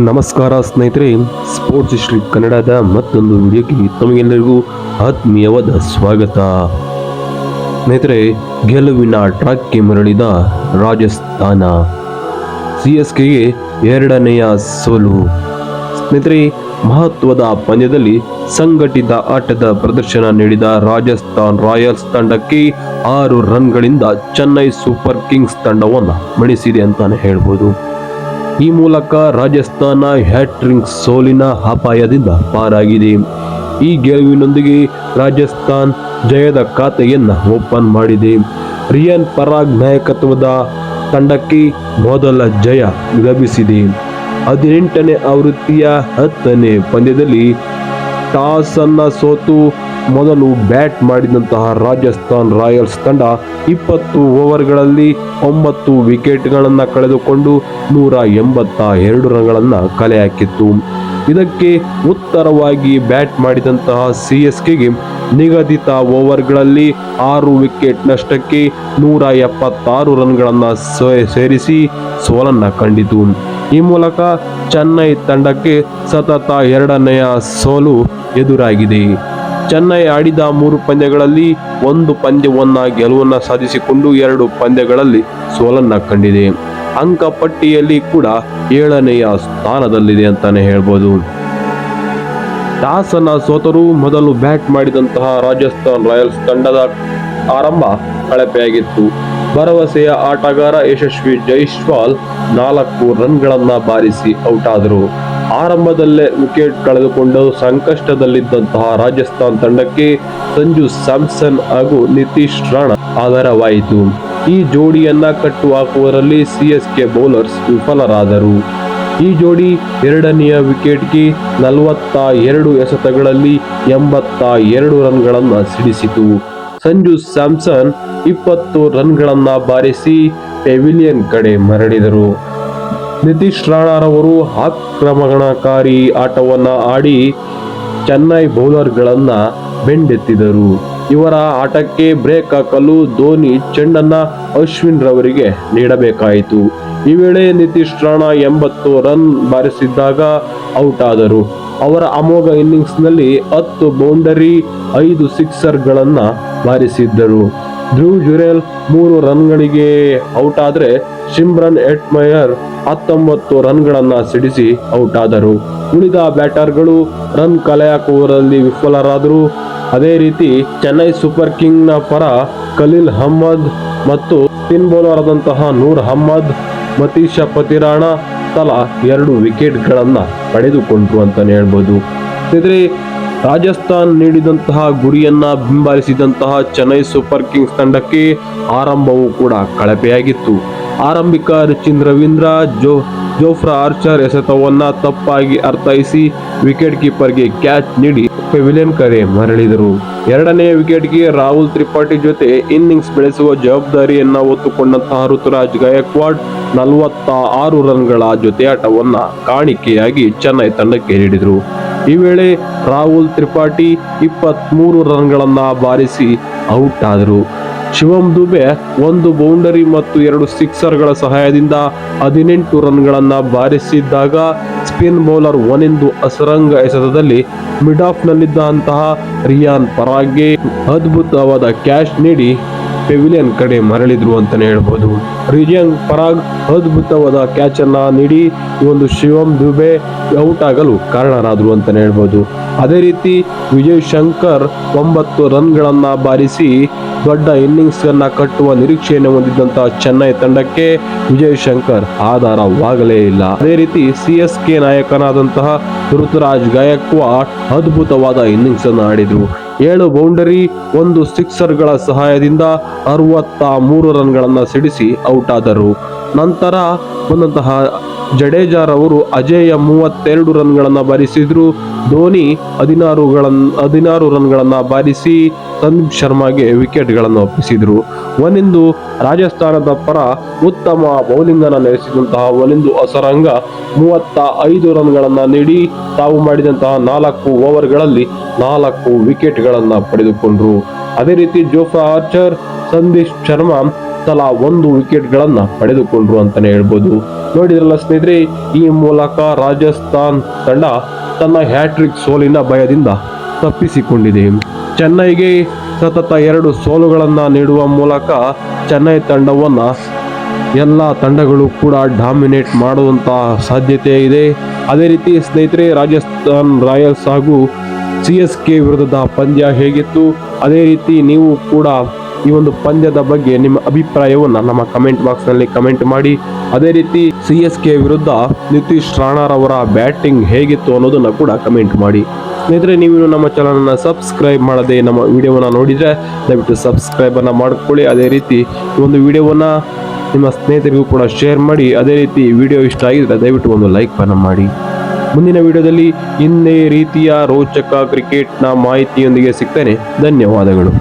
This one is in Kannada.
ನಮಸ್ಕಾರ ಸ್ನೇಹಿತರೆ, ಸ್ಪೋರ್ಟ್ಸ್ ಹಿಸ್ಟ್ರಿ ಕನ್ನಡದ ಮತ್ತೊಂದು ವಿಡಿಯೋಗೆ ತಮಗೆಲ್ಲರಿಗೂ ಆತ್ಮೀಯವಾದ ಸ್ವಾಗತ. ಸ್ನೇಹಿತರೆ, ಗೆಲುವಿನ ಟ್ರ್ಯಾಕ್ಗೆ ಮರಳಿದ ರಾಜಸ್ಥಾನ, CSKಗೆ ಎರಡನೆಯ ಸೋಲು. ಸ್ನೇಹಿತರೆ, ಮಹತ್ವದ ಪಂದ್ಯದಲ್ಲಿ ಸಂಘಟಿತ ಆಟದ ಪ್ರದರ್ಶನ ನೀಡಿದ ರಾಜಸ್ಥಾನ್ ರಾಯಲ್ಸ್ ತಂಡಕ್ಕೆ 6 ರನ್ಗಳಿಂದ ಚೆನ್ನೈ ಸೂಪರ್ ಕಿಂಗ್ಸ್ ತಂಡವನ್ನು ಮಣಿಸಿದೆ ಅಂತಾನೆ ಹೇಳ್ಬೋದು. ಈ ಮೂಲಕ ರಾಜಸ್ಥಾನ ಹ್ಯಾಟ್ರಿಕ್ ಸೋಲಿನ ಅಪಾಯದಿಂದ ಪಾರಾಗಿದೆ. ಈ ಗೆಲುವಿನೊಂದಿಗೆ ರಾಜಸ್ಥಾನ್ ಜಯದ ಖಾತೆಯನ್ನು ಓಪನ್ ಮಾಡಿದೆ. ರಿಯಾನ್ ಪರಾಗ್ ನಾಯಕತ್ವದ ತಂಡಕ್ಕೆ ಮೊದಲ ಜಯ ಲಭಿಸಿದೆ. 18ನೇ ಆವೃತ್ತಿಯ 10ನೇ ಪಂದ್ಯದಲ್ಲಿ ಟಾಸ್ ಅನ್ನು ಸೋತು ಮೊದಲು ಬ್ಯಾಟ್ ಮಾಡಿದಂತಹ ರಾಜಸ್ಥಾನ್ ರಾಯಲ್ಸ್ ತಂಡ 20 ಓವರ್ಗಳಲ್ಲಿ 9 ವಿಕೆಟ್ಗಳನ್ನು ಕಳೆದುಕೊಂಡು 182 ರನ್ಗಳನ್ನು ಕಲೆ ಹಾಕಿತ್ತು. ಇದಕ್ಕೆ ಉತ್ತರವಾಗಿ ಬ್ಯಾಟ್ ಮಾಡಿದಂತಹ CSKಗೆ ನಿಗದಿತ ಓವರ್ಗಳಲ್ಲಿ 6 ವಿಕೆಟ್ ನಷ್ಟಕ್ಕೆ 176 ರನ್ಗಳನ್ನು ಸೇರಿಸಿ ಸೋಲನ್ನು ಕಂಡಿತು. ಈ ಮೂಲಕ ಚೆನ್ನೈ ತಂಡಕ್ಕೆ ಸತತ ಎರಡನೆಯ ಸೋಲು ಎದುರಾಗಿದೆ. ಚೆನ್ನೈ ಆಡಿದ 3 ಪಂದ್ಯಗಳಲ್ಲಿ 1 ಪಂದ್ಯವನ್ನ ಗೆಲುವನ್ನು ಸಾಧಿಸಿಕೊಂಡು 2 ಪಂದ್ಯಗಳಲ್ಲಿ ಸೋಲನ್ನ ಕಂಡಿದೆ. ಅಂಕ ಪಟ್ಟಿಯಲ್ಲಿ ಕೂಡ 7ನೆಯ ಸ್ಥಾನದಲ್ಲಿದೆ ಅಂತಾನೆ ಹೇಳ್ಬೋದು. ಟಾಸ್ ಅನ್ನ ಸೋತರೂ ಮೊದಲು ಬ್ಯಾಟ್ ಮಾಡಿದಂತಹ ರಾಜಸ್ಥಾನ್ ರಾಯಲ್ಸ್ ತಂಡದ ಆರಂಭ ಕಳಪೆಯಾಗಿತ್ತು. ಭರವಸೆಯ ಆಟಗಾರ ಯಶಸ್ವಿ ಜೈಸ್ವಾಲ್ 4 ರನ್ಗಳನ್ನ ಬಾರಿಸಿ ಔಟ್ ಆದರು. ಆರಂಭದಲ್ಲೇ ವಿಕೆಟ್ ಕಳೆದುಕೊಂಡು ಸಂಕಷ್ಟದಲ್ಲಿದ್ದಂತಹ ರಾಜಸ್ಥಾನ್ ತಂಡಕ್ಕೆ ಸಂಜು ಸ್ಯಾಮ್ಸನ್ ಹಾಗೂ ನಿತೀಶ್ ರಾಣಾ ಆಧಾರವಾಯಿತು. ಈ ಜೋಡಿಯನ್ನ ಕಟ್ಟುಹಾಕುವರಲ್ಲಿ CSK ಬೌಲರ್ಸ್ ವಿಫಲರಾದರು. ಈ ಜೋಡಿ 2ನೆಯ ವಿಕೆಟ್ಗೆ 42 ಎಸೆತಗಳಲ್ಲಿ 82 ರನ್ಗಳನ್ನು ಸಿಡಿಸಿತು. ಸಂಜು ಸ್ಯಾಮ್ಸನ್ 20 ರನ್ಗಳನ್ನ ಬಾರಿಸಿ ಪೆವಿಲಿಯನ್ ಕಡೆ ಮರಳಿದರು. ನಿತೀಶ್ ರಾಣಾರವರು ಆಕ್ರಮಣಕಾರಿ ಆಟವನ್ನ ಆಡಿ ಚೆನ್ನೈ ಬೌಲರ್ಗಳನ್ನ ಬೆಂಡೆತ್ತಿದರು. ಇವರ ಆಟಕ್ಕೆ ಬ್ರೇಕ್ ಹಾಕಲು ಧೋನಿ ಚೆಂಡನ್ನ ಅಶ್ವಿನ್ ರವರಿಗೆ ನೀಡಬೇಕಾಯಿತು. ಈ ವೇಳೆ ನಿತೀಶ್ ರಾಣಾ 80 ರನ್ ಬಾರಿಸಿದ್ದಾಗ ಔಟ್ ಆದರು. ಅವರ ಅಮೋಘ ಇನ್ನಿಂಗ್ಸ್ನಲ್ಲಿ 10 ಬೌಂಡರಿ 5 ಸಿಕ್ಸರ್ಗಳನ್ನ ಬಾರಿಸಿದ್ದರು. ಧ್ರುವ್ ಜುರೇಲ್ 3 ರನ್ಗಳಿಗೆ ಔಟ್ ಆದರೆ ಸಿಮ್ರನ್ ಹೆಟ್ಮೈಯರ್ 19 ರನ್ಗಳನ್ನ ಸಿಡಿಸಿ ಔಟ್ ಆದರು. ಉಳಿದ ಬ್ಯಾಟರ್ಗಳು ರನ್ ಕಲೆ ಹಾಕುವರಲ್ಲಿ ವಿಫಲರಾದರು. ಅದೇ ರೀತಿ ಚೆನ್ನೈ ಸೂಪರ್ ಕಿಂಗ್ನ ಪರ ಖಲೀಲ್ ಅಹ್ಮದ್ ಮತ್ತು ಸ್ಪಿನ್ ಬೌಲರ್ ಆದಂತಹ ನೂರ್ ಅಹ್ಮದ್, ಮತೀಶ ಪತಿರಾಣ ತಲಾ 2 ವಿಕೆಟ್ಗಳನ್ನ ಪಡೆದುಕೊಂಡ್ರು ಅಂತಾನೆ ಹೇಳ್ಬೋದು. ಇದ್ರೆ ರಾಜಸ್ಥಾನ್ ನೀಡಿದಂತಹ ಗುರಿಯನ್ನ ಬೆಂಬಲಿಸಿದಂತಹ ಚೆನ್ನೈ ಸೂಪರ್ ಕಿಂಗ್ಸ್ ತಂಡಕ್ಕೆ ಆರಂಭವೂ ಕೂಡ ಕಳಪೆಯಾಗಿತ್ತು. ಆರಂಭಿಕ ರಿಚಿನ್ ರವೀಂದ್ರ ಜೋಫ್ರಾ ಆರ್ಚರ್ ಎಸೆತವನ್ನ ತಪ್ಪಾಗಿ ಅರ್ಥೈಸಿ ವಿಕೆಟ್ ಕೀಪರ್ಗೆ ಕ್ಯಾಚ್ ನೀಡಿ ಪೆವಿಲಿಯನ್ ಕರೆ ಮರಳಿದರು. 2ನೇ ವಿಕೆಟ್ಗೆ ರಾಹುಲ್ ತ್ರಿಪಾಠಿ ಜೊತೆ ಇನ್ನಿಂಗ್ಸ್ ಬೆಳೆಸುವ ಜವಾಬ್ದಾರಿಯನ್ನ ಹೊತ್ತುಕೊಂಡಂತಹ ಋತುರಾಜ್ ಗಾಯಕ್ವಾಡ್ 46 ರನ್ಗಳ ಜೊತೆಯಾಟವನ್ನ ಕಾಣಿಕೆಯಾಗಿ ಚೆನ್ನೈ ತಂಡಕ್ಕೆ ನೀಡಿದರು. ಈ ವೇಳೆ ರಾಹುಲ್ ತ್ರಿಪಾಠಿ 23 ರನ್ಗಳನ್ನ ಬಾರಿಸಿ ಔಟ್ ಆದರು. ಶಿವಮ್ ದುಬೆ 1 ಬೌಂಡರಿ ಮತ್ತು 2 ಸಿಕ್ಸರ್ಗಳ ಸಹಾಯದಿಂದ 18 ರನ್ಗಳನ್ನ ಬಾರಿಸಿದ್ದಾಗ ಸ್ಪಿನ್ ಬೌಲರ್ ಒನಿಂದು ಅಸರಂಗ ಎಸೆತದಲ್ಲಿ ಮಿಡ್ ಆಫ್ ನಲ್ಲಿದ್ದಂತಹ ರಿಯಾನ್ ಪರಾಗ್ಗೆ ಅದ್ಭುತವಾದ ಕ್ಯಾಚ್ ನೀಡಿ ಪೆವಿಲಿಯನ್ ಕಡೆ ಮರಳಿದ್ರು ಅಂತಾನೆ ಹೇಳ್ಬೋದು. ರಿಯಾನ್ ಪರಾಗ್ ಅದ್ಭುತವಾದ ಕ್ಯಾಚ್ ಅನ್ನ ನೀಡಿ ಒಂದು ಶಿವಮ್ ದುಬೆ ಔಟ್ ಆಗಲು ಕಾರಣರಾದ್ರು ಅಂತಾನೆ ಹೇಳ್ಬೋದು. ಅದೇ ರೀತಿ ವಿಜಯ್ ಶಂಕರ್ 9 ರನ್ಗಳನ್ನ ಬಾರಿಸಿ ದೊಡ್ಡ ಇನ್ನಿಂಗ್ಸ್ ಅನ್ನ ಕಟ್ಟುವ ನಿರೀಕ್ಷೆಯನ್ನು ಹೊಂದಿದ್ದಂತಹ ಚೆನ್ನೈ ತಂಡಕ್ಕೆ ವಿಜಯ್ ಶಂಕರ್ ಆಧಾರವಾಗಲೇ ಇಲ್ಲ. ಅದೇ ರೀತಿ CSK ನಾಯಕನಾದಂತಹ ಋತುರಾಜ್ ಗಾಯಕ್ವಾಡ್ ಅದ್ಭುತವಾದ ಇನ್ನಿಂಗ್ಸ್ ಅನ್ನು ಆಡಿದ್ರು. 7 ಬೌಂಡರಿ 1 ಸಿಕ್ಸರ್ಗಳ ಸಹಾಯದಿಂದ 63 ರನ್ಗಳನ್ನ ಸಿಡಿಸಿ ಔಟ್ ಆದರು. ನಂತರ ಬಂದಂತಹ ಜಡೇಜಾರವರು ಅಜೇಯ 32 ರನ್ಗಳನ್ನ ಬಾರಿಸಿದ್ರು. ಧೋನಿ 16 ರನ್ಗಳನ್ನ ಬಾರಿಸಿ ಸಂದೀಪ್ ಶರ್ಮಾಗೆ ವಿಕೆಟ್ಗಳನ್ನು ಒಪ್ಪಿಸಿದ್ರು. ಒನಿಂದು ರಾಜಸ್ಥಾನದ ಪರ ಉತ್ತಮ ಬೌಲಿಂಗ್ ಅನ್ನು ನಡೆಸಿದಂತಹ ಒನಿಂದು ಅಸರಂಗ 35 ರನ್ಗಳನ್ನ ನೀಡಿ ತಾವು ಮಾಡಿದಂತಹ 4 ಓವರ್ಗಳಲ್ಲಿ 4 ವಿಕೆಟ್ಗಳನ್ನ ಪಡೆದುಕೊಂಡ್ರು. ಅದೇ ರೀತಿ ಜೋಫ್ರಾ ಆರ್ಚರ್, ಸಂದೀಪ್ ಶರ್ಮಾ ತಲಾ 1 ವಿಕೆಟ್ಗಳನ್ನು ಪಡೆದುಕೊಂಡ್ರು ಅಂತಾನೆ ಹೇಳ್ಬೋದು. ನೋಡಿದ್ರಲ್ಲ ಸ್ನೇಹಿತರೆ, ಈ ಮೂಲಕ ರಾಜಸ್ಥಾನ್ ತಂಡ ತನ್ನ ಹ್ಯಾಟ್ರಿಕ್ ಸೋಲಿನ ಭಯದಿಂದ ತಪ್ಪಿಸಿಕೊಂಡಿದೆ. ಚೆನ್ನೈಗೆ ಸತತ 2 ಸೋಲುಗಳನ್ನು ನೀಡುವ ಮೂಲಕ ಚೆನ್ನೈ ತಂಡವನ್ನು ಎಲ್ಲ ತಂಡಗಳು ಕೂಡ ಡಾಮಿನೇಟ್ ಮಾಡುವಂತಹ ಸಾಧ್ಯತೆ ಇದೆ. ಅದೇ ರೀತಿ ಸ್ನೇಹಿತರೆ, ರಾಜಸ್ಥಾನ್ ರಾಯಲ್ಸ್ ಹಾಗೂ CSK ವಿರುದ್ಧದ ಪಂದ್ಯ ಹೇಗಿತ್ತು, ಅದೇ ರೀತಿ ನೀವು ಕೂಡ ಈ ಒಂದು ಪಂದ್ಯದ ಬಗ್ಗೆ ನಿಮ್ಮ ಅಭಿಪ್ರಾಯವನ್ನು ನಮ್ಮ ಕಮೆಂಟ್ ಬಾಕ್ಸ್ನಲ್ಲಿ ಕಮೆಂಟ್ ಮಾಡಿ. ಅದೇ ರೀತಿ CSK ವಿರುದ್ಧ ನಿತೀಶ್ ರಾಣಾರವರ ಬ್ಯಾಟಿಂಗ್ ಹೇಗಿತ್ತು ಅನ್ನೋದನ್ನು ಕೂಡ ಕಮೆಂಟ್ ಮಾಡಿ. ಸ್ನೇಹಿತರೆ, ನೀವು ನಮ್ಮ ಚಾನಲನ್ನು ಸಬ್ಸ್ಕ್ರೈಬ್ ಮಾಡದೆ ನಮ್ಮ ವಿಡಿಯೋವನ್ನು ನೋಡಿದರೆ ದಯವಿಟ್ಟು ಸಬ್ಸ್ಕ್ರೈಬನ್ನು ಮಾಡಿಕೊಳ್ಳಿ. ಅದೇ ರೀತಿ ಈ ಒಂದು ವಿಡಿಯೋವನ್ನು ನಿಮ್ಮ ಸ್ನೇಹಿತರಿಗೂ ಕೂಡ ಶೇರ್ ಮಾಡಿ. ಅದೇ ರೀತಿ ವಿಡಿಯೋ ಇಷ್ಟ ಆಗಿದ್ರೆ ದಯವಿಟ್ಟು ಒಂದು ಲೈಕನ್ನು ಮಾಡಿ. ಮುಂದಿನ ವಿಡಿಯೋದಲ್ಲಿ ಇನ್ನೇ ರೀತಿಯ ರೋಚಕ ಕ್ರಿಕೆಟ್ನ ಮಾಹಿತಿಯೊಂದಿಗೆ ಸಿಗ್ತೇನೆ. ಧನ್ಯವಾದಗಳು.